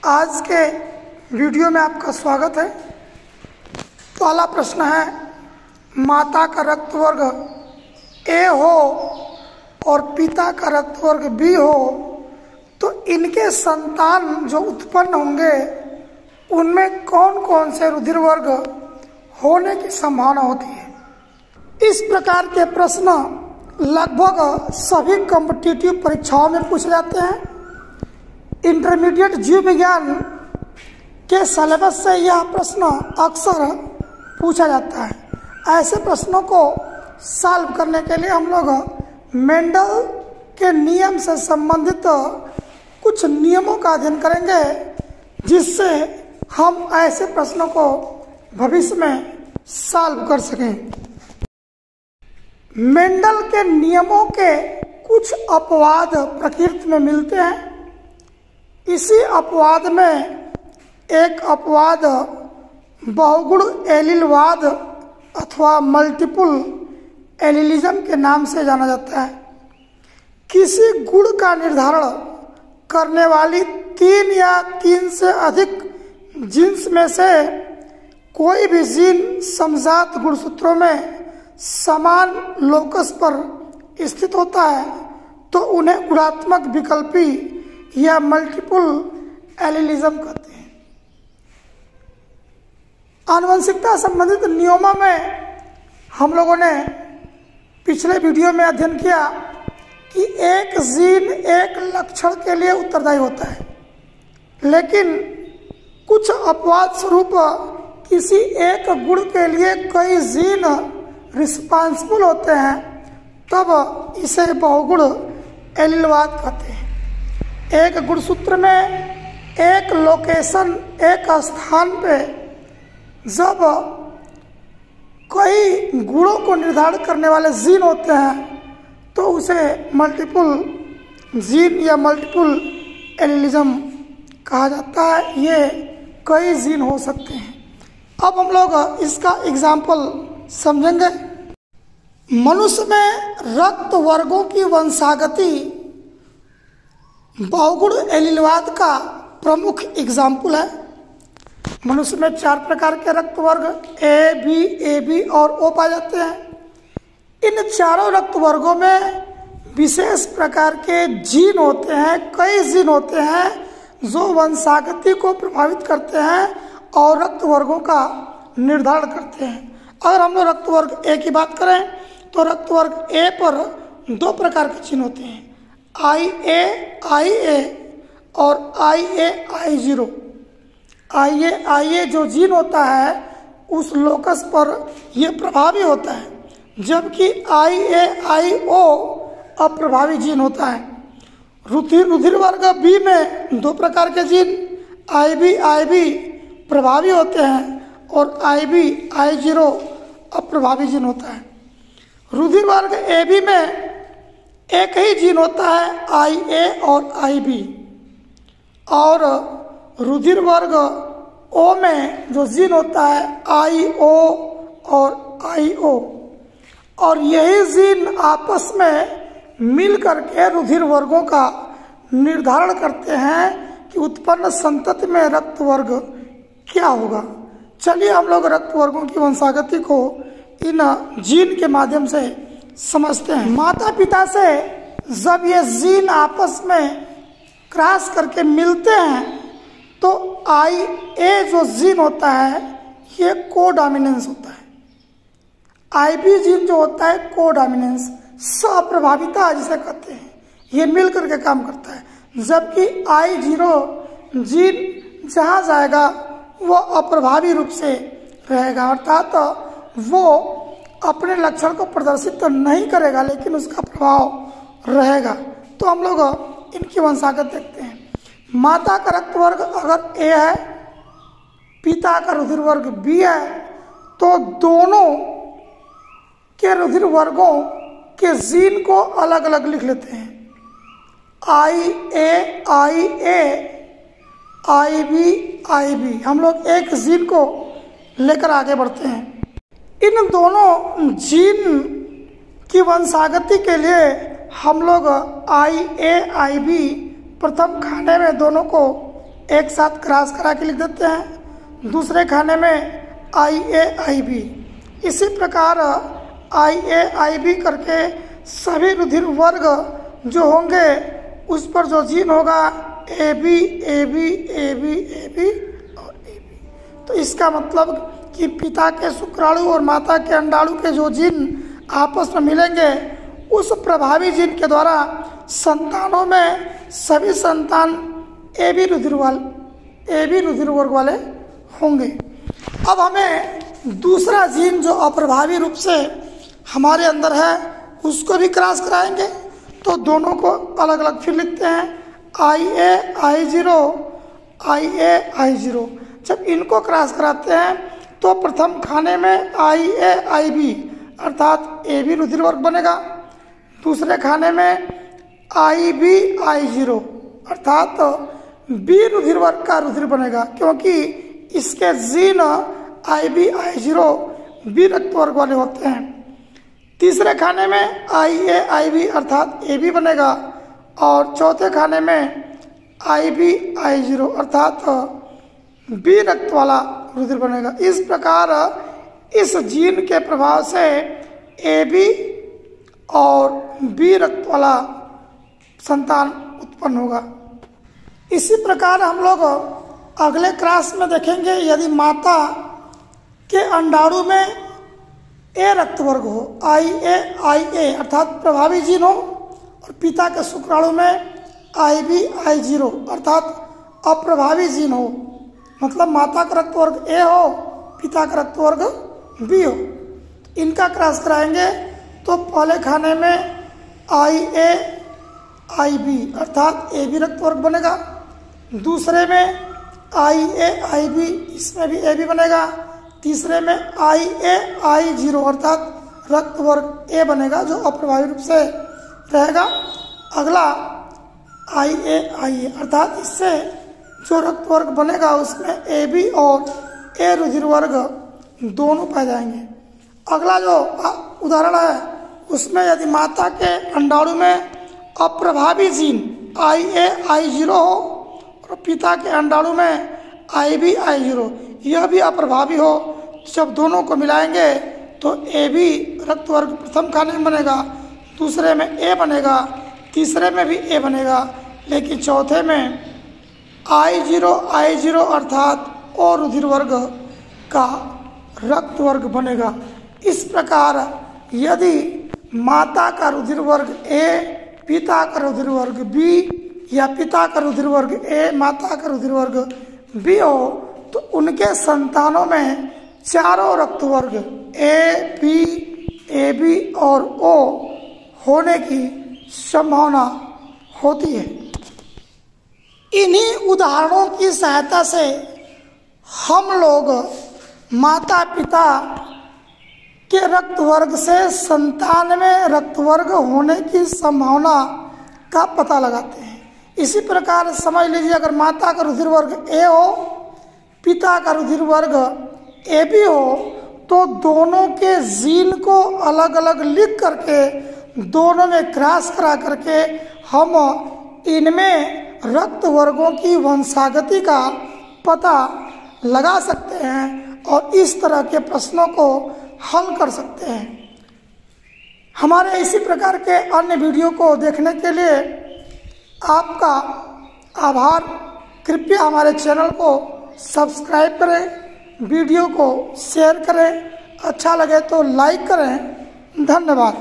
आज के वीडियो में आपका स्वागत है। पहला प्रश्न है, माता का रक्त वर्ग ए हो और पिता का रक्त वर्ग बी हो तो इनके संतान जो उत्पन्न होंगे उनमें कौन कौन से रुधिर वर्ग होने की संभावना होती है। इस प्रकार के प्रश्न लगभग सभी कॉम्पिटिटिव परीक्षाओं में पूछे जाते हैं। इंटरमीडिएट जीव विज्ञान के सिलेबस से यह प्रश्न अक्सर पूछा जाता है। ऐसे प्रश्नों को सॉल्व करने के लिए हम लोग मेंडल के नियम से संबंधित कुछ नियमों का अध्ययन करेंगे, जिससे हम ऐसे प्रश्नों को भविष्य में सॉल्व कर सकें। मेंडल के नियमों के कुछ अपवाद प्रकृति में मिलते हैं। इसी अपवाद में एक अपवाद बहुगुण एलीलवाद अथवा मल्टीपल एलीलिज्म के नाम से जाना जाता है। किसी गुण का निर्धारण करने वाली 3 या 3 से अधिक जीन्स में से कोई भी जीन समजात गुणसूत्रों में समान लोकस पर स्थित होता है तो उन्हें गुणात्मक विकल्पी या मल्टीपल एलीलिज्म कहते हैं। आनुवंशिकता संबंधित नियमों में हम लोगों ने पिछले वीडियो में अध्ययन किया कि एक जीन एक लक्षण के लिए उत्तरदायी होता है, लेकिन कुछ अपवाद स्वरूप किसी एक गुण के लिए कई जीन रिस्पांसिबल होते हैं, तब इसे बहुगुण एलीलवाद कहते हैं। एक गुणसूत्र में एक लोकेशन, एक स्थान पे जब कई गुणों को निर्धारित करने वाले जीन होते हैं तो उसे मल्टीपल जीन या मल्टीपल एलीलिज्म कहा जाता है। ये कई जीन हो सकते हैं। अब हम लोग इसका एग्जाम्पल समझेंगे। मनुष्य में रक्त वर्गों की वंशागति बहुगुण एलीलवाद का प्रमुख एग्जाम्पल है। मनुष्य में 4 प्रकार के रक्त वर्ग ए बी और ओ पाए जाते हैं। इन चारों रक्त वर्गों में विशेष प्रकार के जीन होते हैं, कई जीन होते हैं जो वंशागति को प्रभावित करते हैं और रक्त वर्गों का निर्धारण करते हैं। अगर हम लोग रक्त वर्ग ए की बात करें तो रक्त वर्ग ए पर 2 प्रकार के जीन होते हैं, IA और IA IA जो जीन होता है उस लोकस पर यह प्रभावी होता है, जबकि IO अप्रभावी जीन होता है। रुधिर वर्ग बी में 2 प्रकार के जीन IB प्रभावी होते हैं और IO अप्रभावी जीन होता है। रुधिर वर्ग AB में एक ही जीन होता है IA और IB, और रुधिर वर्ग O में जो जीन होता है IO और IO, और यही जीन आपस में मिल करके रुधिर वर्गों का निर्धारण करते हैं कि उत्पन्न संतति में रक्त वर्ग क्या होगा। चलिए हम लोग रक्त वर्गों की वंशागति को इन जीन के माध्यम से समझते हैं। माता पिता से जब ये जीन आपस में क्रॉस करके मिलते हैं तो IA जो जीन होता है ये कोडोमिनेंस होता है। IB जीन जो होता है कोडोमिनेंस, सप्रभाविता जिसे कहते हैं, ये मिल करके काम करता है। जबकि I0 जीन जहाँ जाएगा वो अप्रभावी रूप से रहेगा, अर्थात वो अपने लक्षण को प्रदर्शित तो नहीं करेगा लेकिन उसका प्रभाव रहेगा। तो हम लोग इनकी वंशागत देखते हैं। माता का रक्त वर्ग अगर ए है, पिता का रुधिर वर्ग बी है, तो दोनों के रुधिर वर्गों के जीन को अलग अलग लिख लेते हैं। IA IB हम लोग एक जीन को लेकर आगे बढ़ते हैं। इन दोनों जीन की वंशागति के लिए हम लोग IA IB प्रथम खाने में दोनों को एक साथ क्रॉस करा के लिख देते हैं। दूसरे खाने में IA-IB। इसी प्रकार IA-IB करके सभी रुधिर वर्ग जो होंगे उस पर जो जीन होगा AB, AB, AB, AB और AB। तो इसका मतलब कि पिता के शुक्राणु और माता के अंडाणु के जो जीन आपस में मिलेंगे उस प्रभावी जीन के द्वारा संतानों में सभी संतान AB रुधिर वर्ग वाले होंगे। अब हमें दूसरा जीन जो अप्रभावी रूप से हमारे अंदर है उसको भी क्रॉस कराएंगे। तो दोनों को अलग अलग फिर लिखते हैं IA-I0, IA-I0। जब इनको क्रॉस कराते हैं तो प्रथम खाने में IA-IB अर्थात AB रुधिर वर्ग बनेगा। दूसरे खाने में IB-I0 अर्थात B रुधिर वर्ग का रुधिर बनेगा, क्योंकि इसके जीन IB-I0 B रक्त वर्ग वाले होते हैं। तीसरे खाने में IA-IB अर्थात AB बनेगा और चौथे खाने में IB-I0 अर्थात B रक्त वाला रुधिर बनेगा। इस प्रकार इस जीन के प्रभाव से AB और B रक्त वाला संतान उत्पन्न होगा। इसी प्रकार हम लोग अगले क्लास में देखेंगे, यदि माता के अंडाणु में A रक्त वर्ग हो IA-IA अर्थात प्रभावी जीन हो और पिता के शुक्राणु में IB-I0 अर्थात अप्रभावी जीन हो, मतलब माता का रक्त वर्ग A हो पिता का रक्त वर्ग B हो। इनका क्रॉस कराएंगे तो पहले खाने में IA-IB अर्थात AB रक्त वर्ग बनेगा। दूसरे में IA-IB इसमें भी AB बनेगा। तीसरे में IA-I0 अर्थात रक्त वर्ग A बनेगा जो अप्रभावी रूप से रहेगा। अगला IA-IA अर्थात इससे जो रक्त वर्ग बनेगा उसमें AB और A रुधिर वर्ग दोनों पाए जाएंगे। अगला जो उदाहरण है उसमें यदि माता के अंडाणु में अप्रभावी जीन IA-I0 हो और पिता के अंडाणु में IB-I0 यह भी अप्रभावी हो, जब दोनों को मिलाएंगे तो AB रक्त वर्ग प्रथम खाने में बनेगा, दूसरे में A बनेगा, तीसरे में भी A बनेगा, लेकिन चौथे में I0 अर्थात O रुधिर वर्ग का रक्त वर्ग बनेगा। इस प्रकार यदि माता का रुधिर वर्ग A, पिता का रुधिर वर्ग B या पिता का रुधिर वर्ग A, माता का रुधिर वर्ग B हो तो उनके संतानों में चारों रक्त वर्ग A, B, AB और O होने की संभावना होती है। इन्हीं उदाहरणों की सहायता से हम लोग माता पिता के रक्त वर्ग से संतान में रक्त वर्ग होने की संभावना का पता लगाते हैं। इसी प्रकार समझ लीजिए, अगर माता का रुधिर वर्ग A हो, पिता का रुधिर वर्ग AB हो, तो दोनों के जीन को अलग अलग लिख करके दोनों में क्रॉस करा करके हम इनमें रक्त वर्गों की वंशागति का पता लगा सकते हैं और इस तरह के प्रश्नों को हल कर सकते हैं। हमारे इसी प्रकार के अन्य वीडियो को देखने के लिए आपका आभार। कृपया हमारे चैनल को सब्सक्राइब करें, वीडियो को शेयर करें, अच्छा लगे तो लाइक करें। धन्यवाद।